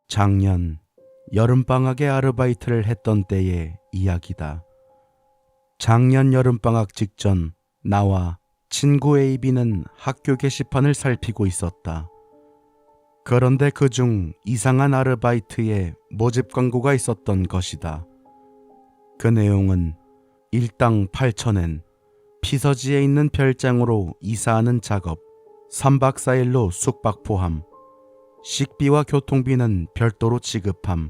작년 여름방학에 아르바이트를 했던 때의 이야기다. 작년 여름방학 직전 나와 친구 A비는 학교 게시판을 살피고 있었다. 그런데 그중 이상한 아르바이트에 모집 광고가 있었던 것이다. 그 내용은 일당 8,000엔, 피서지에 있는 별장으로 이사하는 작업, 3박 4일로 숙박 포함, 식비와 교통비는 별도로 지급함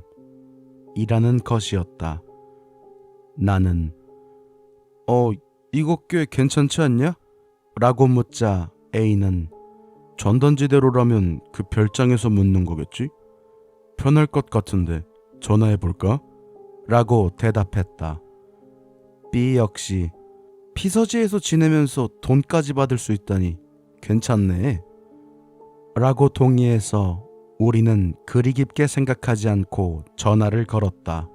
이라는 것이었다. 나는 이거 꽤 괜찮지 않냐? 라고 묻자 A는 전단지대로라면 그 별장에서 묻는 거겠지? 편할 것 같은데 전화해볼까? 라고 대답했다. B 역시 피서지에서 지내면서 돈까지 받을 수 있다니 괜찮네 라고 동의해서 우리는 그리 깊게 생각하지 않고 전화를 걸었다.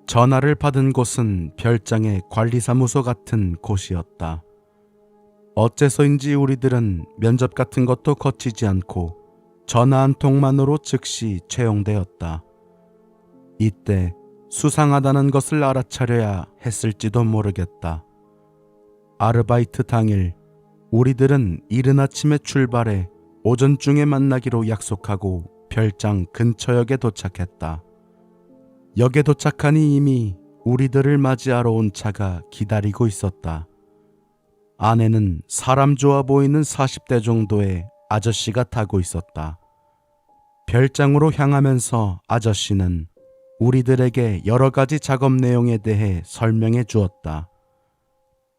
전화를 받은 곳은 별장의 관리사무소 같은 곳이었다. 어째서인지 우리들은 면접 같은 것도 거치지 않고 전화 한 통만으로 즉시 채용되었다. 이때 수상하다는 것을 알아차려야 했을지도 모르겠다. 아르바이트 당일 우리들은 이른 아침에 출발해 오전중에 만나기로 약속하고 별장 근처역에 도착했다. 역에 도착하니 이미 우리들을 맞이하러 온 차가 기다리고 있었다. 안에는 사람 좋아 보이는 40대 정도의 아저씨가 타고 있었다. 별장으로 향하면서 아저씨는 우리들에게 여러 가지 작업 내용에 대해 설명해 주었다.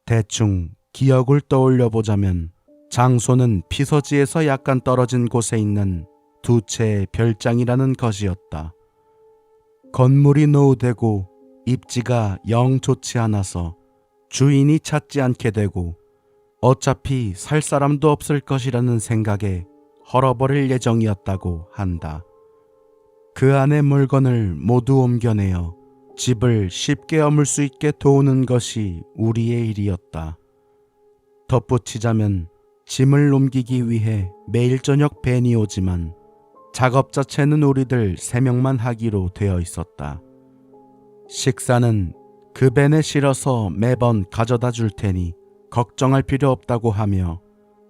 대충 기억을 떠올려 보자면 장소는 피서지에서 약간 떨어진 곳에 있는 두 채의 별장이라는 것이었다. 건물이 노후되고 입지가 영 좋지 않아서 주인이 찾지 않게 되고 어차피 살 사람도 없을 것이라는 생각에 헐어버릴 예정이었다고 한다. 그 안에 물건을 모두 옮겨내어 집을 쉽게 머물 수 있게 도우는 것이 우리의 일이었다. 덧붙이자면 짐을 옮기기 위해 매일 저녁 밴이 오지만 작업 자체는 우리들 3명만 하기로 되어 있었다. 식사는 그 밴에 실어서 매번 가져다 줄 테니 걱정할 필요 없다고 하며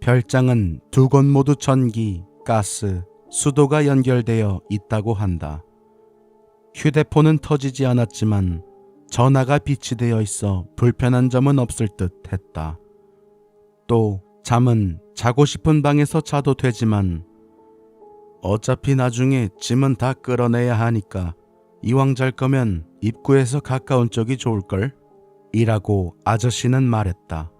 별장은 두 곳 모두 전기, 가스, 수도가 연결되어 있다고 한다. 휴대폰은 터지지 않았지만 전화가 비치되어 있어 불편한 점은 없을 듯 했다. 또 잠은 자고 싶은 방에서 자도 되지만 어차피 나중에 짐은 다 끌어내야 하니까 이왕 잘 거면 입구에서 가까운 쪽이 좋을걸? 이라고 아저씨는 말했다.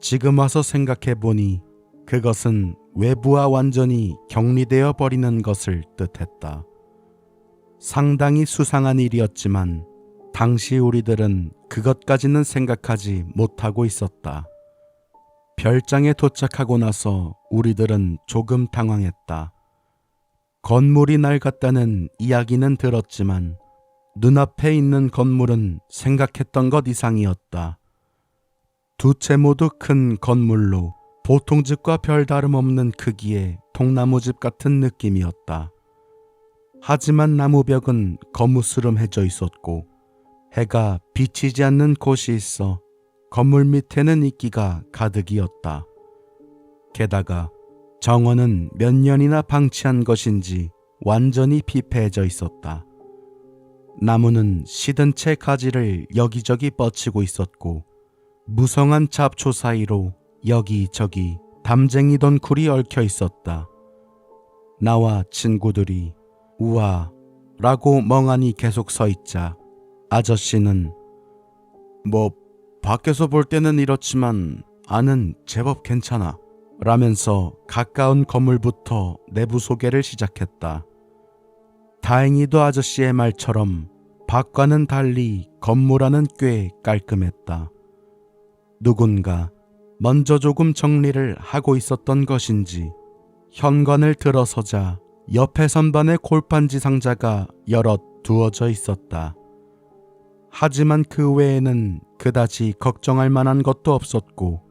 지금 와서 생각해보니 그것은 외부와 완전히 격리되어 버리는 것을 뜻했다. 상당히 수상한 일이었지만 당시 우리들은 그것까지는 생각하지 못하고 있었다. 별장에 도착하고 나서 우리들은 조금 당황했다. 건물이 낡았다는 이야기는 들었지만 눈앞에 있는 건물은 생각했던 것 이상이었다. 두 채 모두 큰 건물로 보통 집과 별 다름없는 크기의 통나무집 같은 느낌이었다. 하지만 나무벽은 거무스름해져 있었고 해가 비치지 않는 곳이 있어 건물 밑에는 이끼가 가득이었다. 게다가 정원은 몇 년이나 방치한 것인지 완전히 피폐해져 있었다. 나무는 시든 채 가지를 여기저기 뻗치고 있었고 무성한 잡초 사이로 여기저기 담쟁이 덩쿨이 얽혀 있었다. 나와 친구들이 우와 라고 멍하니 계속 서 있자 아저씨는 밖에서 볼 때는 이렇지만 안은 제법 괜찮아 라면서 가까운 건물부터 내부 소개를 시작했다. 다행히도 아저씨의 말처럼 밖과는 달리 건물 안은 꽤 깔끔했다. 누군가 먼저 조금 정리를 하고 있었던 것인지 현관을 들어서자 옆에 선반에 골판지 상자가 여럿 두어져 있었다. 하지만 그 외에는 그다지 걱정할 만한 것도 없었고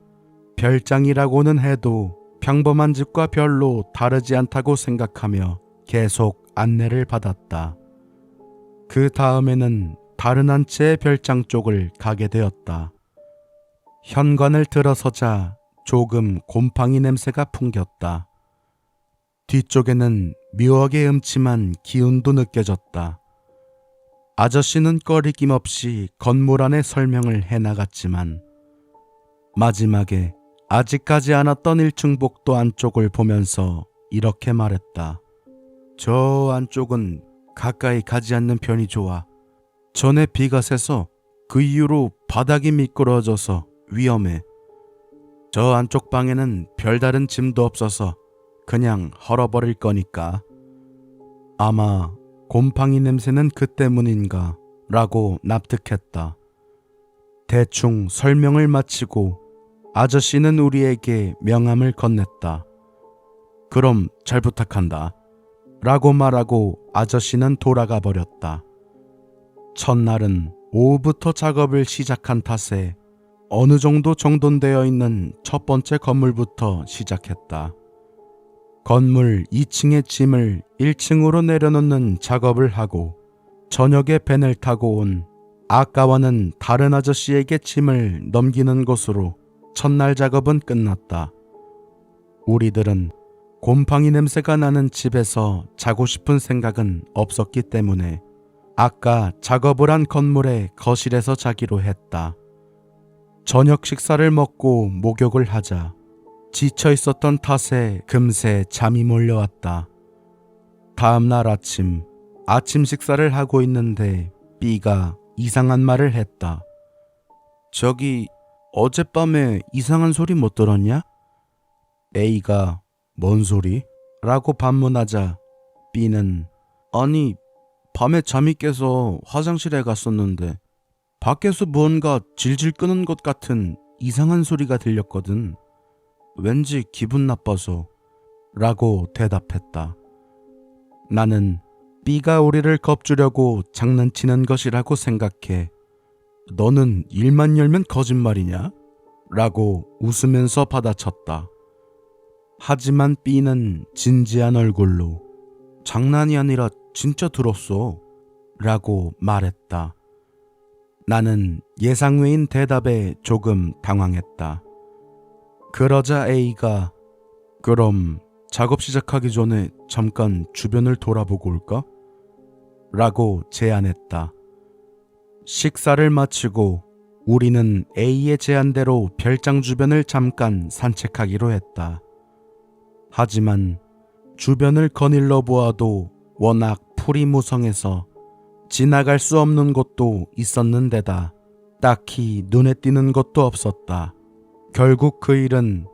별장이라고는 해도 평범한 집과 별로 다르지 않다고 생각하며 계속 안내를 받았다. 그 다음에는 다른 한 채의 별장 쪽을 가게 되었다. 현관을 들어서자 조금 곰팡이 냄새가 풍겼다. 뒤쪽에는 묘하게 음침한 기운도 느껴졌다. 아저씨는 꺼리낌 없이 건물 안의 설명을 해나갔지만 마지막에 아직까지 안 왔던 1층 복도 안쪽을 보면서 이렇게 말했다. 저 안쪽은 가까이 가지 않는 편이 좋아. 전에 비가 새서 그 이후로 바닥이 미끄러져서 위험해. 저 안쪽 방에는 별다른 짐도 없어서 그냥 헐어버릴 거니까. 아마 곰팡이 냄새는 그 때문인가 라고 납득했다. 대충 설명을 마치고 아저씨는 우리에게 명함을 건넸다. 그럼 잘 부탁한다 라고 말하고 아저씨는 돌아가 버렸다. 첫날은 오후부터 작업을 시작한 탓에 어느 정도 정돈되어 있는 첫 번째 건물부터 시작했다. 건물 2층의 짐을 1층으로 내려놓는 작업을 하고 저녁에 벤을 타고 온 아까와는 다른 아저씨에게 짐을 넘기는 것으로 첫날 작업은 끝났다. 우리들은 곰팡이 냄새가 나는 집에서 자고 싶은 생각은 없었기 때문에 아까 작업을 한 건물의 거실에서 자기로 했다. 저녁 식사를 먹고 목욕을 하자 지쳐 있었던 탓에 금세 잠이 몰려왔다. 다음 날 아침 식사를 하고 있는데 B가 이상한 말을 했다. 저기 어젯밤에 이상한 소리 못 들었냐? A가 뭔 소리? 라고 반문하자 B는 아니 밤에 잠이 깨서 화장실에 갔었는데 밖에서 무언가 질질 끄는 것 같은 이상한 소리가 들렸거든. 왠지 기분 나빠서 라고 대답했다. 나는 B가 우리를 겁주려고 장난치는 것이라고 생각해 너는 일만 열면 거짓말이냐? 라고 웃으면서 받아쳤다. 하지만 B는 진지한 얼굴로 장난이 아니라 진짜 들었어 라고 말했다. 나는 예상 외인 대답에 조금 당황했다. 그러자 A가 그럼 작업 시작하기 전에 잠깐 주변을 돌아보고 올까? 라고 제안했다. 식사를 마치고 우리는 A의 제안대로 별장 주변을 잠깐 산책하기로 했다. 하지만 주변을 거닐러 보아도 워낙 풀이 무성해서 지나갈 수 없는 곳도 있었는데다 딱히 눈에 띄는 것도 없었다. 결국 그 일은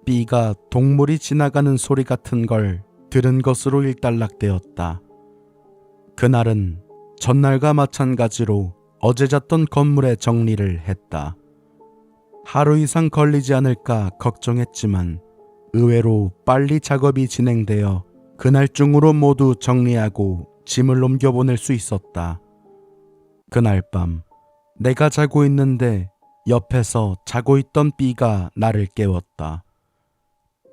B가 동물이 지나가는 소리 같은 걸 들은 것으로 일단락되었다. 그날은 전날과 마찬가지로 어제 잤던 건물의 정리를 했다. 하루 이상 걸리지 않을까 걱정했지만 의외로 빨리 작업이 진행되어 그날 중으로 모두 정리하고 짐을 옮겨보낼 수 있었다. 그날 밤 내가 자고 있는데 옆에서 자고 있던 B가 나를 깨웠다.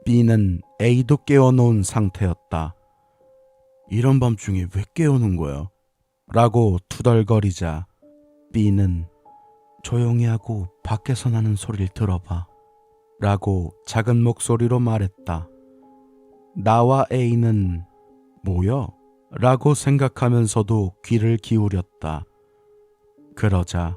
B는 A도 깨워놓은 상태였다. 이런 밤중에 왜 깨우는 거야? 라고 투덜거리자 B는 조용히 하고 밖에서 나는 소리를 들어봐 라고 작은 목소리로 말했다. 나와 A는 뭐야? 라고 생각하면서도 귀를 기울였다. 그러자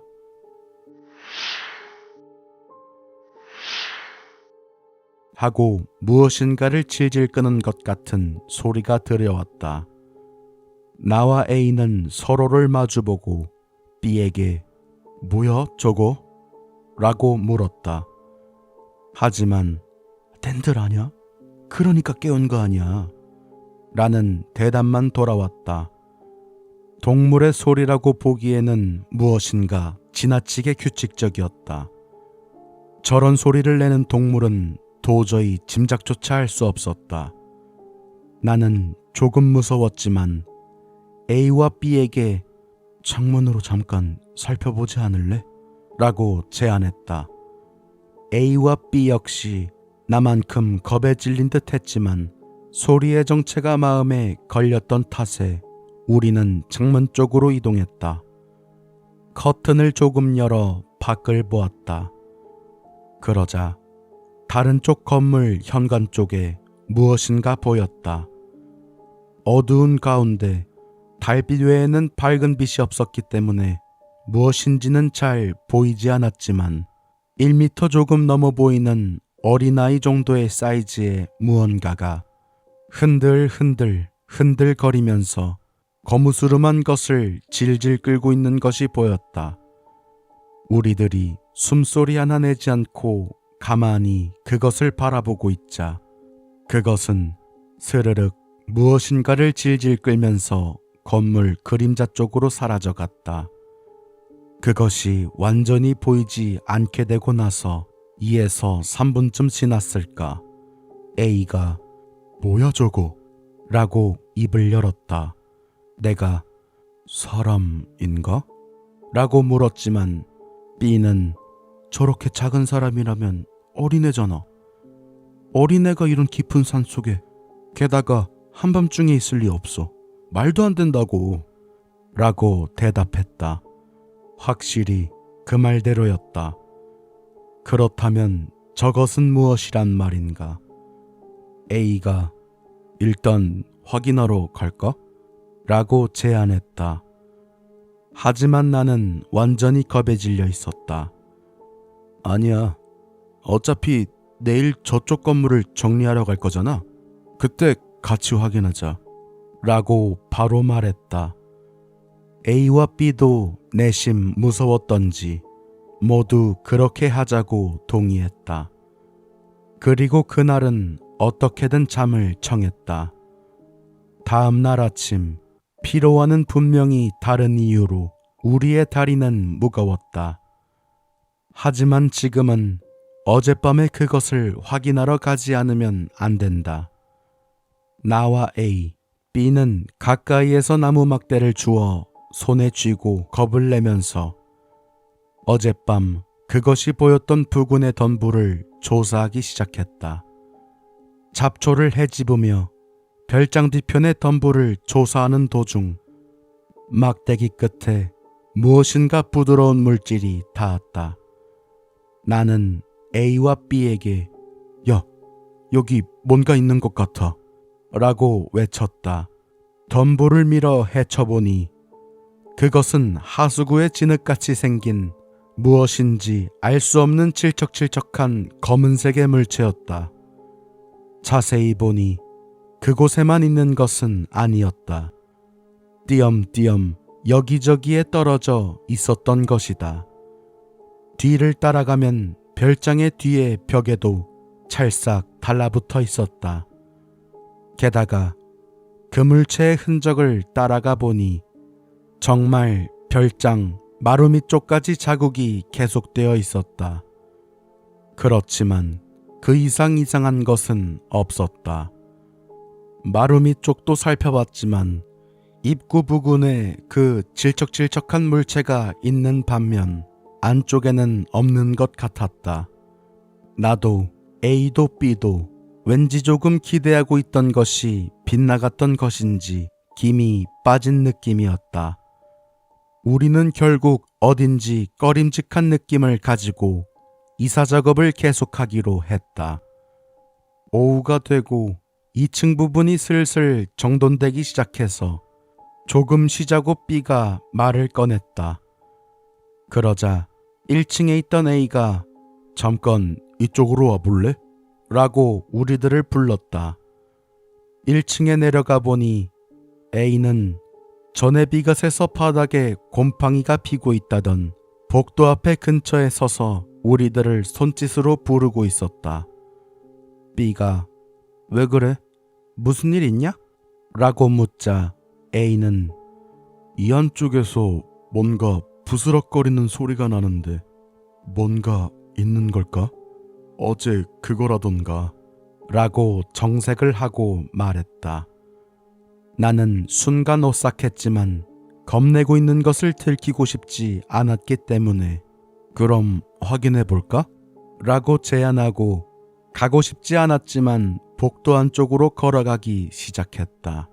하고 무엇인가를 질질 끄는 것 같은 소리가 들려왔다. 나와 A는 서로를 마주보고 B에게 뭐야 저거? 라고 물었다. 하지만 댄들 아냐? 그러니까 깨운 거 아니야 라는 대답만 돌아왔다. 동물의 소리라고 보기에는 무엇인가 지나치게 규칙적이었다. 저런 소리를 내는 동물은 도저히 짐작조차 할 수 없었다. 나는 조금 무서웠지만 A와 B에게 창문으로 잠깐 살펴보지 않을래? 라고 제안했다. A와 B 역시 나만큼 겁에 질린 듯 했지만 소리의 정체가 마음에 걸렸던 탓에 우리는 창문 쪽으로 이동했다. 커튼을 조금 열어 밖을 보았다. 그러자 다른 쪽 건물 현관 쪽에 무엇인가 보였다. 어두운 가운데 달빛 외에는 밝은 빛이 없었기 때문에 무엇인지는 잘 보이지 않았지만 1미터 조금 넘어 보이는 어린아이 정도의 사이즈의 무언가가 흔들거리면서 거무스름한 것을 질질 끌고 있는 것이 보였다. 우리들이 숨소리 하나 내지 않고 가만히 그것을 바라보고 있자 그것은 스르륵 무엇인가를 질질 끌면서 건물 그림자 쪽으로 사라져갔다. 그것이 완전히 보이지 않게 되고 나서 2에서 3분쯤 지났을까. A가 뭐야 저거? 라고 입을 열었다. 내가 사람인가? 라고 물었지만 B는 저렇게 작은 사람이라면 어린애잖아. 어린애가 이런 깊은 산속에 게다가 한밤중에 있을 리 없어. 말도 안 된다고. 라고 대답했다. 확실히 그 말대로였다. 그렇다면 저것은 무엇이란 말인가? A가 일단 확인하러 갈까? 라고 제안했다. 하지만 나는 완전히 겁에 질려 있었다. 아니야. 어차피 내일 저쪽 건물을 정리하러 갈 거잖아. 그때 같이 확인하자. 라고 바로 말했다. A와 B도 내심 무서웠던지 모두 그렇게 하자고 동의했다. 그리고 그날은 어떻게든 잠을 청했다. 다음 날 아침 피로와는 분명히 다른 이유로 우리의 다리는 무거웠다. 하지만 지금은 어젯밤에 그것을 확인하러 가지 않으면 안 된다. 나와 A, B는 가까이에서 나무 막대를 주워 손에 쥐고 겁을 내면서 어젯밤 그것이 보였던 부근의 덤불을 조사하기 시작했다. 잡초를 헤집으며 별장 뒤편의 덤불을 조사하는 도중 막대기 끝에 무엇인가 부드러운 물질이 닿았다. 나는 A와 B에게 야, 여기 뭔가 있는 것 같아 라고 외쳤다. 덤불을 밀어 헤쳐보니 그것은 하수구의 진흙같이 생긴 무엇인지 알 수 없는 질척질척한 검은색의 물체였다. 자세히 보니 그곳에만 있는 것은 아니었다. 띄엄띄엄 여기저기에 떨어져 있었던 것이다. 뒤를 따라가면 별장의 뒤에 벽에도 찰싹 달라붙어 있었다. 게다가 그 물체의 흔적을 따라가 보니 정말 별장 마루밑 쪽까지 자국이 계속되어 있었다. 그렇지만 그 이상 이상한 것은 없었다. 마루밑 쪽도 살펴봤지만 입구 부근에 그 질척질척한 물체가 있는 반면 안쪽에는 없는 것 같았다. 나도 A도 B도 왠지 조금 기대하고 있던 것이 빗나갔던 것인지 김이 빠진 느낌이었다. 우리는 결국 어딘지 꺼림직한 느낌을 가지고 이사 작업을 계속하기로 했다. 오후가 되고 2층 부분이 슬슬 정돈되기 시작해서 조금 쉬자고 B가 말을 꺼냈다. 그러자 1층에 있던 A가 잠깐 이쪽으로 와볼래? 라고 우리들을 불렀다. 1층에 내려가 보니 A는 전에 비갓에서 바닥에 곰팡이가 피고 있다던 복도 앞에 근처에 서서 우리들을 손짓으로 부르고 있었다. B가 왜 그래? 무슨 일 있냐? 라고 묻자 A는 이 안쪽에서 뭔가 부스럭거리는 소리가 나는데 뭔가 있는 걸까? 어제 그거라던가 라고 정색을 하고 말했다. 나는 순간 오싹했지만 겁내고 있는 것을 들키고 싶지 않았기 때문에 그럼 확인해 볼까? 라고 제안하고 가고 싶지 않았지만 복도 안쪽으로 걸어가기 시작했다.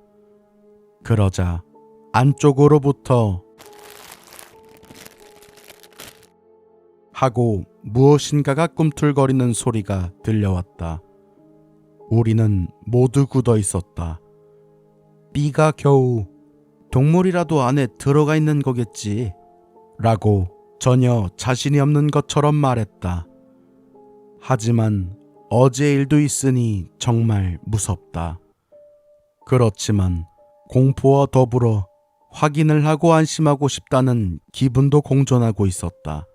그러자 안쪽으로부터 하고 무엇인가가 꿈틀거리는 소리가 들려왔다. 우리는 모두 굳어 있었다. B가 겨우 동물이라도 안에 들어가 있는 거겠지 라고 전혀 자신이 없는 것처럼 말했다. 하지만 어제 일도 있으니 정말 무섭다. 그렇지만 공포와 더불어 확인을 하고 안심하고 싶다는 기분도 공존하고 있었다.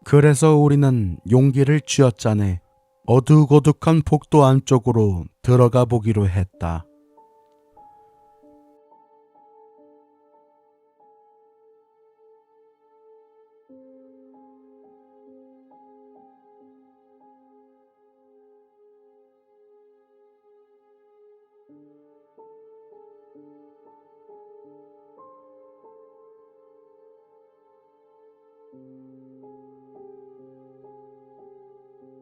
그래서 우리는 용기를 쥐어짜내 어둑어둑한 복도 안쪽으로 들어가 보기로 했다.